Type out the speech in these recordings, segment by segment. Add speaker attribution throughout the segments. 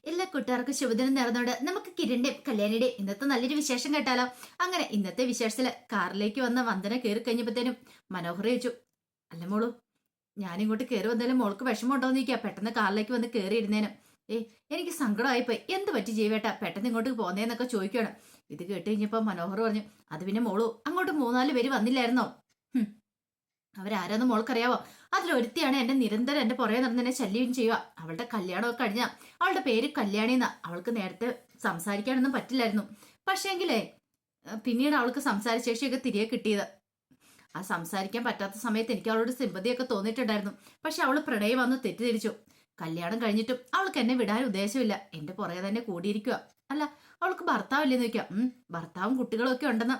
Speaker 1: എല്ലാ കൂട്ടുകാർക്കും ശുഭദിനം നേർന്നോണ്ട് നമുക്ക് കിരണിന്റെയും കല്യാണിയുടെയും ഇന്നത്തെ നല്ലൊരു വിശേഷം കേട്ടാലോ. അങ്ങനെ ഇന്നത്തെ വിശേഷത്തില് കാറിലേക്ക് വന്ന വന്ദന കയറി കഴിഞ്ഞപ്പോഴത്തേനും മനോഹർ ചോദിച്ചു, അല്ല മോളു, ഞാനിങ്ങോട്ട് കയറി വന്നാലും മോൾക്ക് വിഷമമുണ്ടോന്ന് ചോദിക്കുക. പെട്ടെന്ന് കാറിലേക്ക് വന്ന് കയറി ഇരുന്നേനും എനിക്ക് സങ്കടമായിപ്പോയി. എന്ത് പറ്റി ജീവേട്ടാ പെട്ടെന്ന് ഇങ്ങോട്ട് പോന്നേന്നൊക്കെ ചോദിക്കുകയാണ്. ഇത് കേട്ട് കഴിഞ്ഞപ്പോ മനോഹർ പറഞ്ഞു, അത് പിന്നെ മോളു അങ്ങോട്ട് 3-4 പേര് വന്നില്ലായിരുന്നോ? അവരാരാന്ന് മോൾക്കറിയാവോ? അതിലൊരുത്തിയാണ് എന്റെ നിരന്തരം എന്റെ പുറകെ നടന്ന് എന്നെ ശല്യം ചെയ്യുക. അവളുടെ കല്യാണമൊക്കെ കഴിഞ്ഞ അവളുടെ പേര് കല്യാണിന്നാ. അവൾക്ക് നേരത്തെ സംസാരിക്കാനൊന്നും പറ്റില്ലായിരുന്നു. പക്ഷേങ്കിലേ പിന്നീട് അവൾക്ക് സംസാര ശേഷിയൊക്കെ തിരികെ കിട്ടിയത്. ആ സംസാരിക്കാൻ പറ്റാത്ത സമയത്ത് എനിക്ക് അവളോട് സിമ്പതിയൊക്കെ തോന്നിയിട്ടുണ്ടായിരുന്നു. പക്ഷെ അവള് പ്രണയം വന്ന് തെറ്റിദ്ധരിച്ചു. കല്യാണം കഴിഞ്ഞിട്ടും അവൾക്ക് എന്നെ വിടാൻ ഉദ്ദേശമില്ല. എന്റെ പുറകെ തന്നെ കൂടിയിരിക്കുക. അല്ല, അവൾക്ക് ഭർത്താവില്ലെന്ന് ചോദിക്കാം. ഭർത്താവും കുട്ടികളും ഒക്കെ ഉണ്ടെന്ന്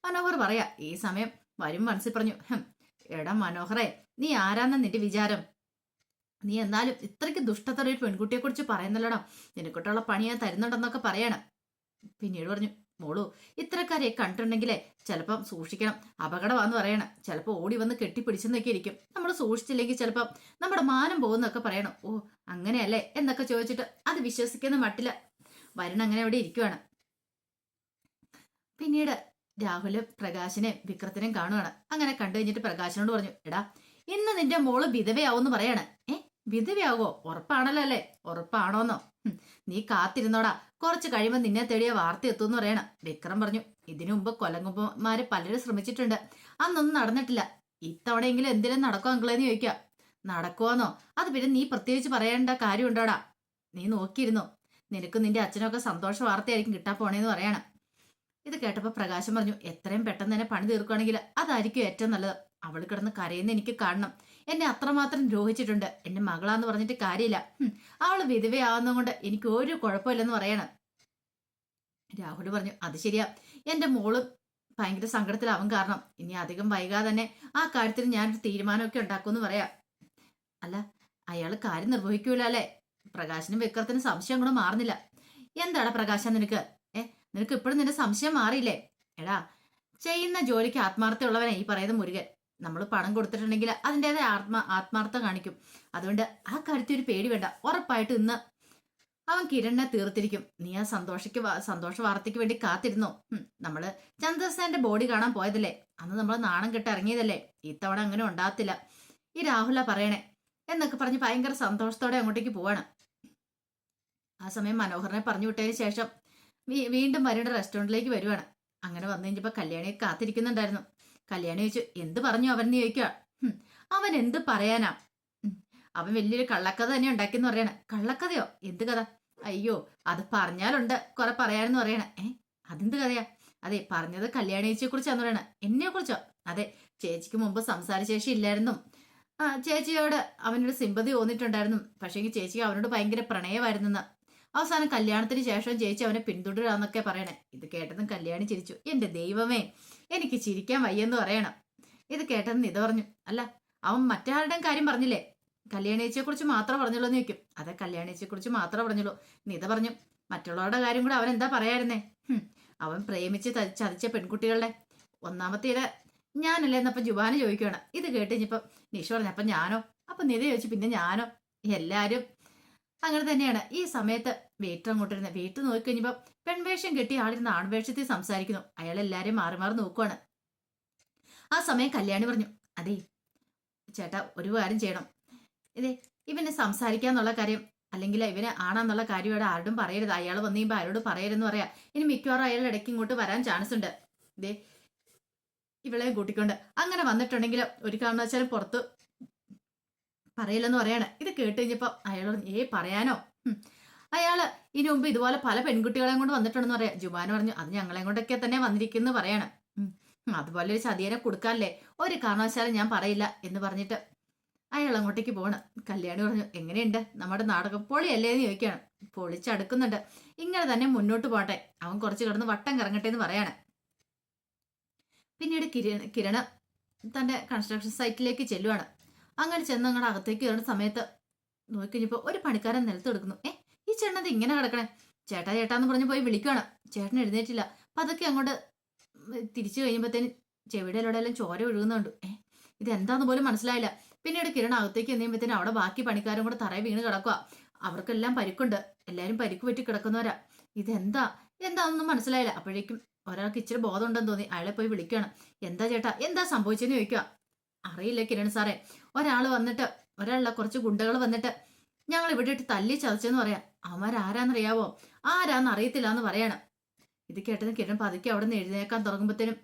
Speaker 1: മനോഹർ പറയാ. ഈ സമയം വരും മനസ്സിൽ പറഞ്ഞു, എടാ മനോഹറെ, നീ ആരാന്ന നിന്റെ വിചാരം? നീ എന്നാലും ഇത്രയ്ക്ക് ദുഷ്ടത്തര ഒരു പെൺകുട്ടിയെ കുറിച്ച് പറയുന്നല്ലോടാ. നിനക്കൊട്ടുള്ള പണി ഞാൻ തരുന്നുണ്ടെന്നൊക്കെ പറയണം. പിന്നീട് പറഞ്ഞു, മോളു, ഇത്തരക്കാരെ കണ്ടിട്ടുണ്ടെങ്കിലേ ചിലപ്പം സൂക്ഷിക്കണം, അപകടമാന്ന് പറയണം. ചിലപ്പോൾ ഓടി വന്ന് കെട്ടിപ്പിടിച്ചെന്നൊക്കെ ഇരിക്കും. നമ്മൾ സൂക്ഷിച്ചില്ലെങ്കിൽ ചിലപ്പം നമ്മുടെ മാനം പോകുന്നൊക്കെ പറയണം. ഓ അങ്ങനെയല്ലേ എന്നൊക്കെ ചോദിച്ചിട്ട് അത് വിശ്വസിക്കുന്ന മട്ടില് വരുൺ അങ്ങനെ അവിടെ ഇരിക്കുവാണ്. പിന്നീട് രാഹുല് പ്രകാശിനെ വിക്രത്തിനെയും കാണുവാണ്. അങ്ങനെ കണ്ടു കഴിഞ്ഞിട്ട് പ്രകാശിനോട് പറഞ്ഞു, എടാ ഇന്ന് നിന്റെ മോള് വിധവയാവൂന്ന് പറയാണ്. വിധവയാവോ? ഉറപ്പാണല്ലോ അല്ലേ? ഉറപ്പാണോന്നോ? നീ കാത്തിരുന്നോടാ, കുറച്ച് കഴിയുമ്പോൾ നിന്നെ തേടിയ വാർത്ത എത്തുമെന്ന് പറയണം. വിക്രം പറഞ്ഞു, ഇതിനു മുമ്പ് കൊലങ്കുമ്പന്മാര് പലരും ശ്രമിച്ചിട്ടുണ്ട്, അന്നൊന്നും നടന്നിട്ടില്ല. ഇത്തവണയെങ്കിലും എന്തിനും നടക്കോ അങ്കിളെന്ന് ചോദിക്കുക. നടക്കുവാന്നോ? അത് പിന്നെ നീ പ്രത്യേകിച്ച് പറയേണ്ട കാര്യമുണ്ടോടാ? നീ നോക്കിയിരുന്നോ, നിനക്കും നിന്റെ അച്ഛനൊക്കെ സന്തോഷ വാർത്തയായിരിക്കും കിട്ടാൻ പോണേന്ന് പറയണം. ഇത് കേട്ടപ്പോൾ പ്രകാശം പറഞ്ഞു, എത്രയും പെട്ടെന്ന് തന്നെ പണി തീർക്കുകയാണെങ്കിൽ അതായിരിക്കും ഏറ്റവും നല്ലത്. അവൾ കിടന്ന് കരയുന്ന എനിക്ക് കാണണം. എന്നെ അത്രമാത്രം ദ്രോഹിച്ചിട്ടുണ്ട്. എന്റെ മകളാന്ന് പറഞ്ഞിട്ട് കാര്യമില്ല. അവള് വിധവയാവുന്നതുകൊണ്ട് എനിക്ക് ഒരു കുഴപ്പമില്ലെന്ന് പറയണം. രാഹുൽ പറഞ്ഞു, അത് ശരിയാ, എന്റെ മോള് ഭയങ്കര സങ്കടത്തിലാവും. കാരണം ഇനി അധികം വൈകാതെ തന്നെ ആ കാര്യത്തിൽ ഞാനൊരു തീരുമാനമൊക്കെ ഉണ്ടാക്കുമെന്ന് പറയാം. അല്ല, അയാള് കാര്യം നിർവഹിക്കൂല അല്ലേ? പ്രകാശനും വിക്രത്തിനും സംശയം കൂടെ മാറുന്നില്ല. എന്താടാ പ്രകാശം നിനക്ക്? നിനക്ക് ഇപ്പോഴും നിന്റെ സംശയം മാറിയില്ലേ? എടാ, ചെയ്യുന്ന ജോലിക്ക് ആത്മാർത്ഥമുള്ളവനെ ഈ പറയുന്ന മുരുകൻ. നമ്മൾ പണം കൊടുത്തിട്ടുണ്ടെങ്കിൽ അതിൻ്റെതായ ആത്മാർത്ഥം കാണിക്കും. അതുകൊണ്ട് ആ കാര്യത്തിൽ ഒരു പേടി വേണ്ട. ഉറപ്പായിട്ട് ഇന്ന് അവൻ കിരണിനെ തീർത്തിരിക്കും. നീ ആ സന്തോഷ വാർത്തയ്ക്ക് വേണ്ടി കാത്തിരുന്നോ? നമ്മള് ചന്ദ്രസേന്റെ ബോഡി കാണാൻ പോയതല്ലേ, അന്ന് നമ്മൾ നാണം കെട്ട് ഇറങ്ങിയതല്ലേ. ഇത്തവണ അങ്ങനെ ഉണ്ടാകത്തില്ല. ഈ രാഹുല പറയണേ എന്നൊക്കെ പറഞ്ഞ് ഭയങ്കര സന്തോഷത്തോടെ അങ്ങോട്ടേക്ക് പോവാണ്. ആ സമയം മനോഹരനെ പറഞ്ഞു വിട്ടതിന് ശേഷം വീണ്ടും വരുണ റെസ്റ്റോറൻറ്റിലേക്ക് വരുവാണ്. അങ്ങനെ വന്നു കഴിഞ്ഞപ്പോ കല്യാണിയെ കാത്തിരിക്കുന്നുണ്ടായിരുന്നു. കല്യാണി ചോദിച്ചു, എന്ത് പറഞ്ഞു അവൻ എന്ന് ചോദിക്കുക. അവൻ എന്ത് പറയാനാ? അവൻ വലിയൊരു കള്ളക്കഥ തന്നെ ഉണ്ടാക്കിയെന്ന് പറയണ. കള്ളക്കഥയോ? എന്ത് കഥ? അയ്യോ, അത് പറഞ്ഞാലുണ്ട് കുറെ പറയാനെന്ന് പറയണ. അതെന്ത് കഥയാ? അതെ, പറഞ്ഞത് കല്യാണി ചേച്ചിയെ കുറിച്ചാന്ന് പറയണ. എന്നെ കുറിച്ചോ? അതെ, ചേച്ചിക്ക് മുമ്പ് സംസാരശേഷി ഇല്ലായിരുന്നു. ചേച്ചിയോട് അവനോട് സിമ്പതി തോന്നിയിട്ടുണ്ടായിരുന്നു. പക്ഷേങ്കിൽ ചേച്ചിക്ക് അവനോട് ഭയങ്കര പ്രണയമായിരുന്നെന്ന്. അവസാനം കല്യാണത്തിന് ശേഷം ചേച്ചി അവനെ പിന്തുടരാന്നൊക്കെ പറയണേ. ഇത് കേട്ടതും കല്യാണി ചിരിച്ചു. എന്റെ ദൈവമേ, എനിക്ക് ചിരിക്കാൻ വയ്യെന്ന് പറയണം. ഇത് കേട്ടതും നിത പറഞ്ഞു, അല്ല അവൻ മറ്റാരുടെയും കാര്യം പറഞ്ഞില്ലേ? കല്യാണിയേച്ചിയെ കുറിച്ച് മാത്രം പറഞ്ഞുള്ളൂ എന്ന് ചോദിക്കും. അതെ, കല്യാണിയേച്ചിയെ കുറിച്ച് മാത്രമേ പറഞ്ഞുള്ളൂ. നിത പറഞ്ഞു, മറ്റുള്ളവരുടെ കാര്യം കൂടെ അവൻ എന്താ പറയായിരുന്നേ? അവൻ പ്രേമിച്ച് ചതിച്ച പെൺകുട്ടികളുടെ ഒന്നാമത്തേത് ഞാനല്ലേ എന്നപ്പം ജുബാന് ചോദിക്കുകയാണ്. ഇത് കേട്ട് കഴിഞ്ഞപ്പം നിഷ പറഞ്ഞു, അപ്പൊ ഞാനോ? അപ്പൊ നിത ചോദിച്ചു, പിന്നെ ഞാനോ? എല്ലാരും അങ്ങനെ തന്നെയാണ്. ഈ സമയത്ത് വെയിറ്റർ അങ്ങോട്ടിരുന്ന് വീട്ടിൽ നോക്കിക്കഴിഞ്ഞപ്പോ പെൺവേഷം കെട്ടി ആളിരുന്ന് ആൺവേഷത്തിൽ സംസാരിക്കുന്നു. അയാൾ എല്ലാരെയും മാറി മാറി നോക്കുവാണ്. ആ സമയം കല്യാണി പറഞ്ഞു, അതെ ചേട്ടാ, ഒരു കാര്യം ചെയ്യണം. ഇതേ ഇവനെ സംസാരിക്കാന്നുള്ള കാര്യം അല്ലെങ്കിൽ ഇവനെ ആണാന്നുള്ള കാര്യം ഇവിടെ ആരോടും പറയരുത്. അയാൾ വന്നു കഴിയുമ്പോൾ ആരോട് പറയരുതെന്ന് പറയാ. ഇനി മിക്കവാറും അയാളുടെ ഇടയ്ക്ക് ഇങ്ങോട്ട് വരാൻ ചാൻസ് ഉണ്ട്. ഇതേ ഇവളെയും കൂട്ടിക്കൊണ്ട് അങ്ങനെ വന്നിട്ടുണ്ടെങ്കിൽ ഒരു കാരണവശാലും പുറത്ത് പറയില്ലെന്ന് പറയാണ്. ഇത് കേട്ട് കഴിഞ്ഞപ്പോ അയാൾ പറയാനോ? അയാള് ഇനി മുമ്പ് ഇതുപോലെ പല പെൺകുട്ടികളെയും കൊണ്ട് വന്നിട്ടുണ്ടെന്ന് പറയാം. ജുബാന് പറഞ്ഞു, അത് ഞങ്ങളെ കൊണ്ടൊക്കെ തന്നെ വന്നിരിക്കുന്നു പറയാണ്. അതുപോലെ ഒരു ചതിയനെ കൊടുക്കാല്ലേ, ഒരു കാരണവശാലും ഞാൻ പറയില്ല എന്ന് പറഞ്ഞിട്ട് അയാൾ അങ്ങോട്ടേക്ക് പോണ്. കല്യാണി പറഞ്ഞു, എങ്ങനെയുണ്ട് നമ്മുടെ നാടകം? പൊളിയല്ലേ എന്ന് ചോദിക്കുകയാണ്. പൊളിച്ചടുക്കുന്നുണ്ട്. ഇങ്ങനെ തന്നെ മുന്നോട്ട് പോട്ടെ, അവൻ കുറച്ച് കിടന്ന് വട്ടം കറങ്ങട്ടെ എന്ന് പറയാണ്. പിന്നീട് കിരണ് തന്റെ കൺസ്ട്രക്ഷൻ സൈറ്റിലേക്ക് ചെല്ലുവാണ്. അങ്ങനെ ചെന്ന് അങ്ങോട്ട് അകത്തേക്ക് കയറുന്ന സമയത്ത് നോക്കിക്കഴിഞ്ഞപ്പോ ഒരു പണിക്കാരൻ നിലത്ത് എടുക്കുന്നു. ഈ ചേട്ടനത് ഇങ്ങനെ കിടക്കണേ? ചേട്ടാ ചേട്ടാന്ന് പറഞ്ഞ് പോയി വിളിക്കുകയാണ്. ചേട്ടൻ എഴുന്നേറ്റില്ല. അപ്പൊ അതൊക്കെ അങ്ങോട്ട് തിരിച്ചു കഴിയുമ്പോഴത്തേന് ചെവിടെയിലൂടെ എല്ലാം ചോര ഒഴുകുന്നുണ്ട്. ഇത് എന്താന്ന് പോലും മനസ്സിലായില്ല. പിന്നീട് കിരൺ അകത്തേക്ക് എന്നുമ്പോഴത്തേനും അവിടെ ബാക്കി പണിക്കാരും കൂടെ തറയെ വീണ് കിടക്കുക. അവർക്കെല്ലാം പരിക്കുണ്ട്. എല്ലാരും പരിക്ക് പറ്റി കിടക്കുന്നവരാ. ഇതെന്താ എന്താണെന്നൊന്നും മനസ്സിലായില്ല. അപ്പോഴേക്കും ഒരാൾക്ക് ഇച്ചിരി ബോധം ഉണ്ടെന്ന് തോന്നി. അയാളെ പോയി വിളിക്കുകയാണ്. എന്താ ചേട്ടാ എന്താ സംഭവിച്ചെന്ന് ചോദിക്കുക. അറിയില്ല കിരൺ സാറേ, ഒരാള് വന്നിട്ട് ഒരാളുടെ കുറച്ച് ഗുണ്ടകൾ വന്നിട്ട് ഞങ്ങൾ ഇവിടെ ഇട്ട് തല്ലി ചതച്ചെന്ന് പറയാം. അവന്മാരാരാന്നറിയാവോ? ആരാന്ന് അറിയത്തില്ല എന്ന് പറയാണ്. ഇത് കേട്ടത് കിരൺ പതുക്കെ അവിടെ നിന്ന് എഴുന്നേക്കാൻ തുടങ്ങുമ്പോഴത്തേനും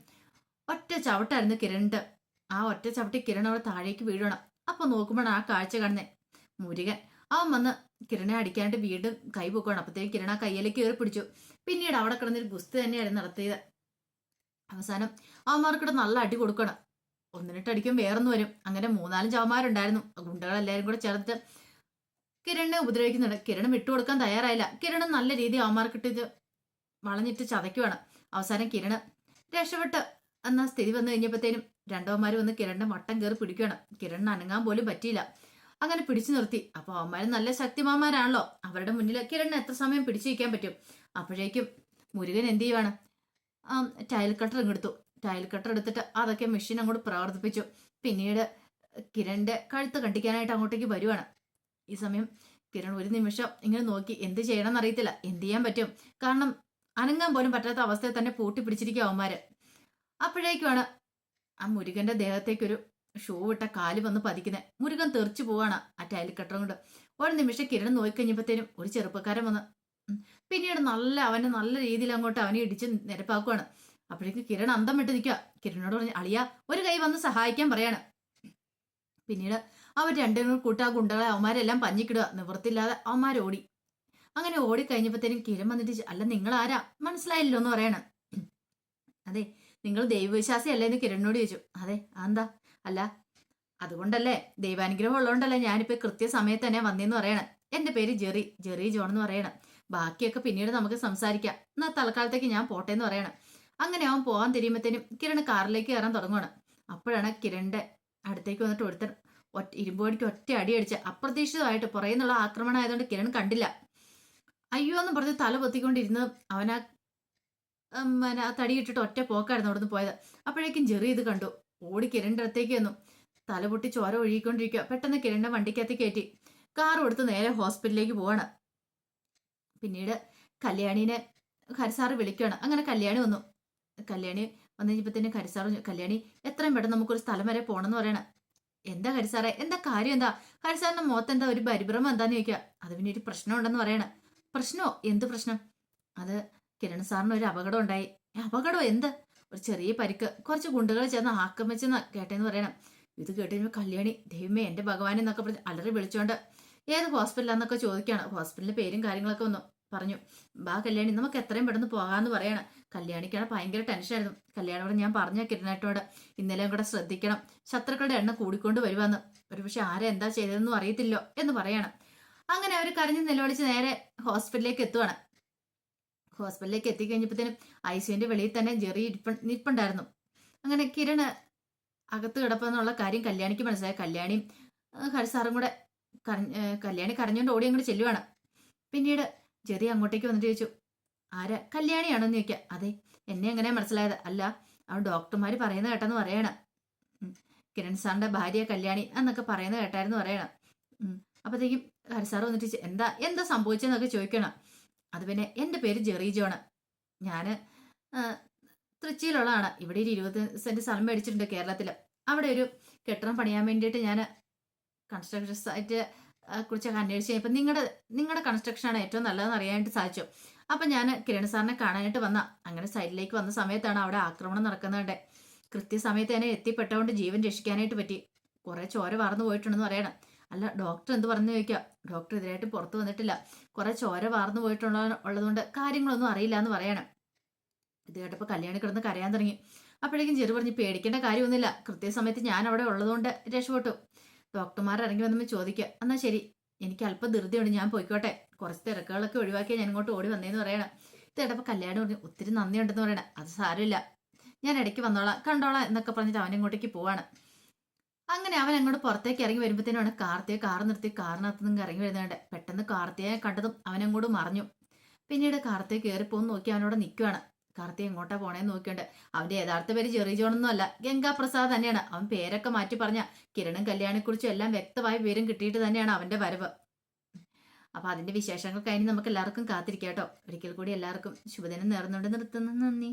Speaker 1: ഒറ്റ ചവിട്ടായിരുന്നു കിരണിന്റെ. ആ ഒറ്റ ചവിട്ടി കിരൺ അവിടെ താഴേക്ക് വീഴണം. അപ്പൊ നോക്കുമ്പോഴാണ് ആ കാഴ്ച കാണുന്നേ. മുരുകൻ അവൻ വന്ന് കിരണെ അടിക്കാനായിട്ട് വീണ്ടും കൈ പൊക്കുകയാണ്. അപ്പത്തേക്ക് കിരൺ ആ കയ്യിലേക്ക് കയറി പിടിച്ചു. പിന്നീട് അവിടെ കിടന്നൊരു ഗുസ്തി തന്നെയായിരുന്നു നടത്തിയത്. അവസാനം അവന്മാർക്കിടെ നല്ല അടി കൊടുക്കണം. ഒന്നിനിട്ട് അടിക്കും വേറൊന്ന് വരും. അങ്ങനെ 3-4 ചവന്മാരുണ്ടായിരുന്നു. ഗുണ്ടകളെല്ലാരും കൂടെ ചേർത്ത് കിരണിനെ ഉപദ്രവിക്കുന്നുണ്ട്. കിരൺ വിട്ടുകൊടുക്കാൻ തയ്യാറായില്ല. കിരൺ നല്ല രീതിയിൽ അവന്മാർക്കിട്ട് വളഞ്ഞിട്ട് ചതയ്ക്കുവാണ്. അവസാനം കിരണ് രക്ഷപ്പെട്ട് എന്ന സ്ഥിതി വന്നു കഴിഞ്ഞപ്പോഴത്തേനും രണ്ടവന്മാർ വന്ന് കിരണിന്റെ വട്ടം കയറി പിടിക്കുകയാണ്. കിരണിന് അനങ്ങാൻ പോലും പറ്റിയില്ല. അങ്ങനെ പിടിച്ചു നിർത്തി. അപ്പൊ അവന്മാർ നല്ല ശക്തിമാന്മാരാണല്ലോ. അവരുടെ മുന്നിൽ കിരണിന് എത്ര സമയം പിടിച്ചു നിൽക്കാൻ പറ്റും? അപ്പോഴേക്കും മുരുകൻ എന്ത് ചെയ്യുവാണ്? ടൈൽ കട്ടർ ഇങ്ങെടുത്തു. ടൈൽ കട്ടർ എടുത്തിട്ട് അതൊക്കെ മെഷീൻ അങ്ങോട്ട് പ്രവർത്തിപ്പിച്ചു. പിന്നീട് കിരണിന്റെ കഴുത്ത് കണ്ടിക്കാനായിട്ട് അങ്ങോട്ടേക്ക് വരുവാണ്. ഈ സമയം കിരൺ ഒരു നിമിഷം ഇങ്ങനെ നോക്കി. എന്ത് ചെയ്യണം എന്നറിയത്തില്ല. എന്ത് ചെയ്യാൻ പറ്റും? കാരണം അനങ്ങാൻ പോലും പറ്റാത്ത അവസ്ഥയിൽ തന്നെ പൂട്ടി പിടിച്ചിരിക്കും അവന്മാര്. അപ്പോഴേക്കുമാണ് ആ മുരുകന്റെ ദേഹത്തേക്കൊരു ഷൂ ഇട്ട കാല് വന്ന് പതിക്കുന്നത്. മുരുകൻ തെറിച്ചു പോവാണ് ആ ടൈൽ കട്ടർ കൊണ്ട്. ഒരു നിമിഷം കിരൺ നോക്കിക്കഴിഞ്ഞപ്പോഴത്തേനും ഒരു ചെറുപ്പക്കാരൻ വന്ന് പിന്നീട് അവനെ നല്ല രീതിയിൽ അങ്ങോട്ട് അവനെ ഇടിച്ച് നിരപ്പാക്കുവാണ്. അപ്പോഴേക്ക് കിരൺ അന്തം വിട്ട് നിൽക്കുക. കിരണോട് പറഞ്ഞ് അളിയ ഒരു കൈ വന്ന് സഹായിക്കാൻ പറയാണ്. പിന്നീട് അവർ രണ്ടുപേരും കൂട്ടാ ഗുണ്ടകളെ അവന്മാരെല്ലാം പഞ്ഞിക്കിടുക. നിവൃത്തില്ലാതെ അവന്മാരോടി. അങ്ങനെ ഓടിക്കഴിഞ്ഞപ്പോഴത്തേനും കിരൺ വന്നിട്ട് അല്ല നിങ്ങൾ ആരാ മനസ്സിലായില്ലോ എന്ന് പറയാണ്. അതെ നിങ്ങൾ ദൈവവിശ്വാസി അല്ലേ എന്ന് കിരണിനോട് ചോദിച്ചു. അതെ അതെന്താ? അല്ല അതുകൊണ്ടല്ലേ ദൈവാനുഗ്രഹം ഉള്ളതുകൊണ്ടല്ലേ ഞാനിപ്പോ കൃത്യസമയത്ത് തന്നെ വന്നേന്ന് പറയണം. എന്റെ പേര് ജെറി ജോൺ എന്ന് പറയണം. ബാക്കിയൊക്കെ പിന്നീട് നമുക്ക് സംസാരിക്കാം. എന്നാ തൽക്കാലത്തേക്ക് ഞാൻ പോട്ടെ എന്ന് പറയണം. അങ്ങനെ അവൻ പോകാൻ തിരിയുമ്പോഴത്തേനും കിരൺ കാറിലേക്ക് കയറാൻ തുടങ്ങുവാണ്. അപ്പോഴാണ് കിരണിന്റെ അടുത്തേക്ക് വന്നിട്ട് ഒരുത്തൻ ഇരുമ്പോടിക്ക് ഒറ്റ അടി അടിച്ച് അപ്രതീക്ഷിതമായിട്ട് പുറകെ നിന്നുള്ള ആക്രമണം ആയതുകൊണ്ട് കിരൺ കണ്ടില്ല. അയ്യോ എന്ന് പറഞ്ഞ് തല പൊത്തിക്കൊണ്ടിരുന്ന് അവനാ തടിയിട്ടിട്ട് ഒറ്റ പോക്കായിരുന്നു അവിടെ നിന്ന് പോയത്. അപ്പോഴേക്കും ജെറി ഇത് കണ്ടു. ഓടി കിരണിന്റെ അടുത്തേക്ക് വന്നു. തല പൊട്ടി ചോര ഒഴുകിക്കൊണ്ടിരിക്കുക. പെട്ടെന്ന് കിരണിന്റെ വണ്ടിക്കകത്ത് കയറ്റി കാർ കൊടുത്ത് നേരെ ഹോസ്പിറ്റലിലേക്ക് പോവാണ്. പിന്നീട് കല്യാണിനെ ഹരിസാറ് വിളിക്കുകയാണ്. അങ്ങനെ കല്യാണി വന്നു. കല്യാണി വന്നു കഴിഞ്ഞപ്പോഴത്തേനും ഹരിസാർ പറഞ്ഞു കല്യാണി എത്രയും പെട്ടെന്ന് നമുക്കൊരു സ്ഥലം വരെ പോകണമെന്ന് പറയണം. എന്താ ഹരിസാറെ എന്താ കാര്യം? എന്താ ഹരിസാറിന്റെ മുഖത്ത് എന്താ ഒരു പരിഭ്രമം എന്താന്ന് ചോദിക്കുക. അത് പിന്നെ ഒരു പ്രശ്നം ഉണ്ടെന്ന് പറയണം. പ്രശ്നമോ? എന്ത് പ്രശ്നം? അത് കിരൺ സാറിന് ഒരു അപകടം ഉണ്ടായി. അപകടമോ? എന്ത്? ഒരു ചെറിയ പരിക്ക് കുറച്ച് ഗുണ്ടുകൾ ചേർന്ന് ആക്രമിച്ചെന്ന് കേട്ടെന്ന് പറയണം. ഇത് കേട്ട് കഴിയുമ്പോൾ കല്യാണി ദൈവമേ എന്റെ ഭഗവാൻ എന്നൊക്കെ പറഞ്ഞ് അലറി വിളിച്ചോണ്ട് ഏത് ഹോസ്പിറ്റലാന്നൊക്കെ ചോദിക്കുകയാണ്. ഹോസ്പിറ്റലിന്റെ പേരും കാര്യങ്ങളൊക്കെ ഒന്ന് പറഞ്ഞു. ബാ കല്യാണി നമുക്ക് എത്രയും പെട്ടെന്ന് പോകാന്ന് പറയണം. കല്യാണിക്കാണ് ഭയങ്കര ടെൻഷനായിരുന്നു. കല്യാണിയോട് ഞാൻ പറഞ്ഞ കിരണേട്ടോട് ഇന്നലെയും കൂടെ ശ്രദ്ധിക്കണം, ശത്രുക്കളുടെ എണ്ണം കൂടിക്കൊണ്ട് വരുവാന്ന്. ഒരുപക്ഷെ ആരെ എന്താ ചെയ്തതെന്നും അറിയത്തില്ലോ എന്ന് പറയണം. അങ്ങനെ അവർ കരഞ്ഞ് നിലവിളിച്ച് നേരെ ഹോസ്പിറ്റലിലേക്ക് എത്തുവാണ്. ഹോസ്പിറ്റലിലേക്ക് എത്തിക്കഴിഞ്ഞപ്പോഴത്തേനും ഐസിയുന്റെ വെളിയിൽ തന്നെ ജെറി നിൽപ്പുണ്ടായിരുന്നു. അങ്ങനെ കിരണ് അകത്ത് കിടപ്പെന്നുള്ള കാര്യം കല്യാണിക്ക് മനസ്സിലായി. കല്യാണിയും ഹരിസാറും കൂടെ കല്യാണി കരഞ്ഞുകൊണ്ട് ഓടി അങ്ങോട്ട് ചെല്ലുവാണ്. പിന്നീട് ജെറി അങ്ങോട്ടേക്ക് വന്നിട്ട് ചോദിച്ചു ആരാ? കല്യാണിയാണോന്ന് ചോദിക്കുക. അതെ എന്നെ എങ്ങനെ മനസ്സിലായത്? അല്ല അവൻ ഡോക്ടർമാര് പറയുന്ന കേട്ടെന്ന് പറയണം. കിരൺ സാറിന്റെ ഭാര്യ കല്യാണി എന്നൊക്കെ പറയുന്ന കേട്ടായിരുന്നു പറയണം. അപ്പത്തേക്കും ഹരിസാർ വന്നിട്ട് എന്താ എന്താ സംഭവിച്ചെന്നൊക്കെ ചോദിക്കണം. അത് പിന്നെ എൻ്റെ പേര് ജെറി ജോണ്. ഞാന് തൃച്ചിയിലുള്ളതാണ്. ഇവിടെ ഒരു 20 സെന്റ് സ്ഥലം മേടിച്ചിട്ടുണ്ട് കേരളത്തിൽ. അവിടെ ഒരു കെട്ടിടം പണിയാൻ വേണ്ടിയിട്ട് ഞാൻ കൺസ്ട്രക്ഷൻ സൈറ്റ് കുറിച്ചൊക്കെ അന്വേഷിച്ച് കഴിഞ്ഞപ്പോൾ നിങ്ങളുടെ കൺസ്ട്രക്ഷനാണ് ഏറ്റവും നല്ലതെന്ന് അറിയാനായിട്ട് സാധിച്ചു. അപ്പം ഞാൻ കിരൺ സാറിനെ കാണാനായിട്ട് അങ്ങനെ സൈഡിലേക്ക് വന്ന സമയത്താണ് അവിടെ ആക്രമണം നടക്കുന്നുണ്ട്. കൃത്യസമയത്ത് തന്നെ എത്തിപ്പെട്ടതുകൊണ്ട് ജീവൻ രക്ഷിക്കാനായിട്ട് പറ്റി. കുറെ ചോര വാർന്നു പോയിട്ടുണ്ടെന്ന് പറയണം. അല്ല ഡോക്ടർ എന്ത് പറഞ്ഞു ചോദിക്കുക. ഡോക്ടർ ഇതിനായിട്ട് പുറത്തു വന്നിട്ടില്ല. കുറെ ചോര വാർന്നു ഉള്ളതുകൊണ്ട് കാര്യങ്ങളൊന്നും അറിയില്ല എന്ന് പറയണം. ഇത് കേട്ടപ്പോൾ കല്യാണി കിടന്ന് കരയാൻ തുടങ്ങി. അപ്പോഴേക്കും ജെറി പറഞ്ഞു പേടിക്കേണ്ട കാര്യമൊന്നുമില്ല, കൃത്യസമയത്ത് ഞാൻ അവിടെ ഉള്ളതുകൊണ്ട് രക്ഷപ്പെട്ടു. ഡോക്ടർമാർ ഇറങ്ങി വന്നപ്പോൾ ചോദിക്കുക എന്നാൽ ശരി എനിക്ക് അല്പം ധൃതിയുണ്ട് ഞാൻ പോയിക്കോട്ടെ, കുറച്ച് തിരക്കുകളൊക്കെ ഒഴിവാക്കിയാൽ ഞാൻ ഇങ്ങോട്ട് ഓടി വന്നേന്ന് പറയണം. ഇത് കേട്ടപ്പോൾ കല്യാണി പറഞ്ഞു ഒത്തിരി നന്ദിയുണ്ടെന്ന് പറയണം. അത് സാരമില്ല ഞാൻ ഇടയ്ക്ക് വന്നോളാം കണ്ടോളാം എന്നൊക്കെ പറഞ്ഞിട്ട് അവൻ ഇങ്ങോട്ടേക്ക് പോവാണ്. അങ്ങനെ അവൻ അങ്ങോട്ട് പുറത്തേക്ക് ഇറങ്ങി വരുമ്പോഴത്തേനാണ് കാർ നിർത്തി കാറിനകത്ത് നിന്ന് ഇറങ്ങി വരുന്നുണ്ട്. പെട്ടെന്ന് കാർത്തിയെ കണ്ടതും അവനങ്ങോട്ട് മറിഞ്ഞു. പിന്നീട് കാർത്തിയെ കയറിപ്പോന്ന് നോക്കി അവനോട് നിൽക്കുകയാണ്. കാർത്തിയെ എങ്ങോട്ടാ പോണേന്ന് നോക്കിയുണ്ട്. അവന്റെ യഥാർത്ഥ പേര് ജെറി ജോണൊന്നും അല്ല, ഗംഗാപ്രസാദ് തന്നെയാണ്. അവൻ പേരൊക്കെ മാറ്റി പറഞ്ഞ കിരണും കല്യാണിക്കുറിച്ചും എല്ലാം വ്യക്തമായ വിവരം കിട്ടിയിട്ട് തന്നെയാണ് അവന്റെ വരവ്. അപ്പൊ അതിന്റെ വിശേഷങ്ങൾ കഴിഞ്ഞ് നമുക്ക് എല്ലാവർക്കും കാത്തിരിക്കാം കേട്ടോ. ഒരിക്കൽ കൂടി എല്ലാവർക്കും ശുഭദിനം നേർന്നുകൊണ്ട് നിർത്തുന്നു. നന്ദി.